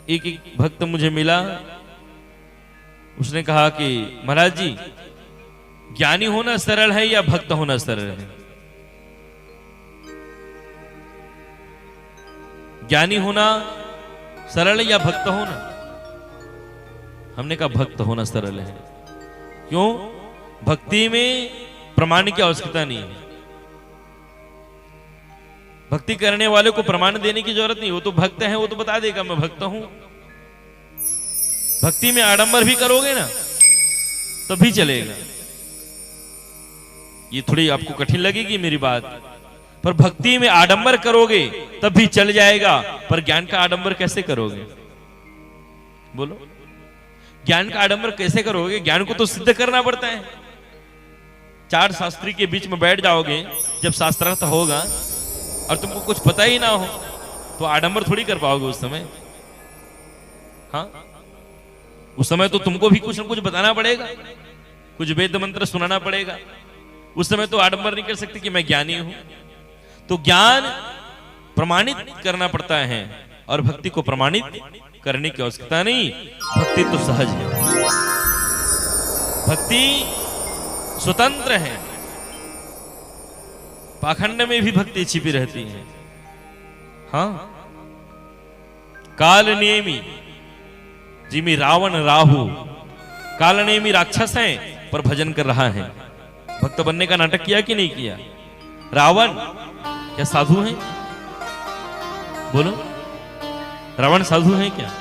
एक भक्त मुझे मिला, उसने कहा कि महाराज जी, ज्ञानी होना सरल है या भक्त होना सरल है? ज्ञानी होना सरल है या भक्त होना? हमने कहा भक्त होना सरल है। क्यों? भक्ति में प्रमाण की आवश्यकता नहीं है। भक्ति करने वाले को प्रमाण देने की जरूरत नहीं, वो तो भक्त है, वो तो बता देगा मैं भक्त हूं। भक्ति में आडंबर भी करोगे ना तब भी चलेगा। ये थोड़ी आपको कठिन लगेगी मेरी बात, पर भक्ति में आडंबर करोगे तब भी चल जाएगा। पर ज्ञान का आडंबर कैसे करोगे? बोलो, ज्ञान का आडंबर कैसे करोगे? ज्ञान को तो सिद्ध करना पड़ता है। चार शास्त्री के बीच में बैठ जाओगे जब शास्त्रार्थ होगा और तुमको कुछ पता ही ना हो तो आडंबर थोड़ी कर पाओगे उस समय। हाँ, उस समय तो तुमको भी कुछ न कुछ बताना पड़ेगा, कुछ वेद मंत्र सुनाना पड़ेगा। उस समय तो आडंबर नहीं कर सकते कि मैं ज्ञानी हूं। तो ज्ञान प्रमाणित करना पड़ता है और भक्ति को प्रमाणित करने की आवश्यकता नहीं। भक्ति तो सहज है, भक्ति स्वतंत्र है। पाखंड में भी भक्ति छिपी रहती है। हाँ, काल नेमी जिमी रावण राहु, काल नेमी राक्षस है पर भजन कर रहा है। भक्त बनने का नाटक किया कि नहीं किया? रावण क्या साधु है? बोलो, रावण साधु है क्या?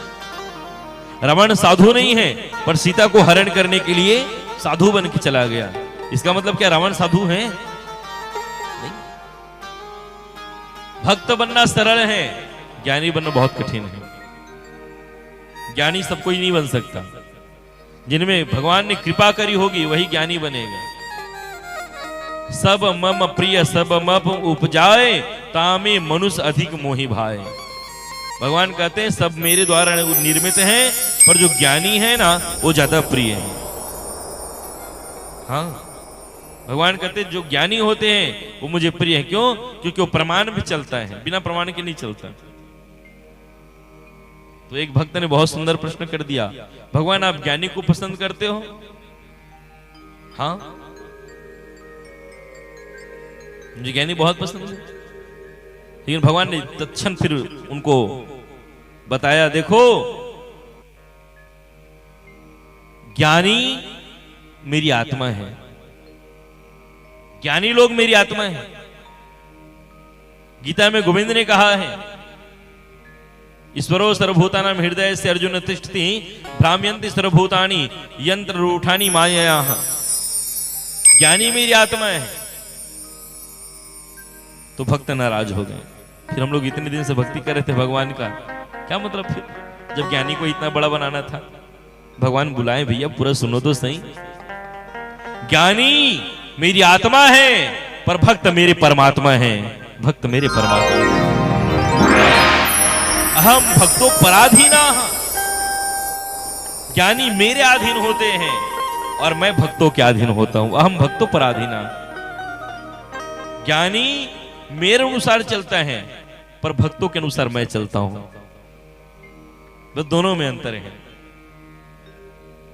रावण साधु नहीं है, पर सीता को हरण करने के लिए साधु बन के चला गया। इसका मतलब क्या रावण साधु है? नहीं। भक्त बनना सरल है, ज्ञानी बनना बहुत कठिन है। ज्ञानी सब कोई नहीं बन सकता। जिनमें भगवान ने कृपा करी होगी वही ज्ञानी बनेगा। सब मम प्रिय सब मप उपजाए, तामे मनुष्य अधिक मोहि भाए। भगवान कहते हैं सब मेरे द्वारा निर्मित हैं, पर जो ज्ञानी है ना वो ज्यादा प्रिय है। हाँ, भगवान कहते हैं जो ज्ञानी होते हैं वो मुझे प्रिय है। क्यों? क्योंकि वो प्रमाण भी चलता है, बिना प्रमाण के नहीं चलता। तो एक भक्त ने बहुत सुंदर प्रश्न कर दिया, भगवान आप ज्ञानी को पसंद करते हो? हाँ, मुझे ज्ञानी बहुत पसंद है। लेकिन भगवान ने तत्क्षण फिर उनको बताया, देखो ज्ञानी मेरी आत्मा है, ज्ञानी लोग मेरी आत्मा है। गीता में गोविंद ने कहा है, ईश्वरो सर्वभूतानां हृदय से अर्जुन तिष्ठति भ्राम्यन्ति सर्वभूतानि यंत्र रूठानि मायया। ज्ञानी मेरी आत्मा है। तो भक्त नाराज हो गए। फिर हम लोग इतने दिन से भक्ति कर रहे थे भगवान का, क्या मतलब? फिर जब ज्ञानी को इतना बड़ा बनाना था, भगवान बुलाए भैया पूरा सुनो तो सही। ज्ञानी मेरी आत्मा है पर भक्त मेरे परमात्मा है। भक्त मेरे परमात्मा है। अहम भक्तो पराधीना। ज्ञानी मेरे अधीन होते हैं और मैं भक्तों के अधीन होता हूं। अहम भक्तो पराधीना। ज्ञानी मेरे अनुसार चलता है पर भक्तों के अनुसार मैं चलता हूं। बस दोनों में अंतर है।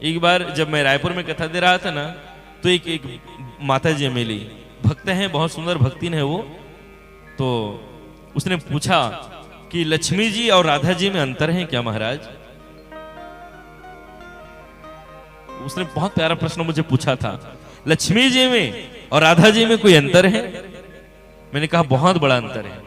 एक बार जब मैं रायपुर में कथा दे रहा था ना, तो एक माता जी मिली, भक्त हैं, बहुत सुंदर भक्तिन है वो। तो उसने पूछा कि लक्ष्मी जी और राधा जी में अंतर है क्या महाराज? उसने बहुत प्यारा प्रश्न मुझे पूछा था, लक्ष्मी जी में और राधा जी में कोई अंतर है? मैंने कहा बहुत बड़ा अंतर है।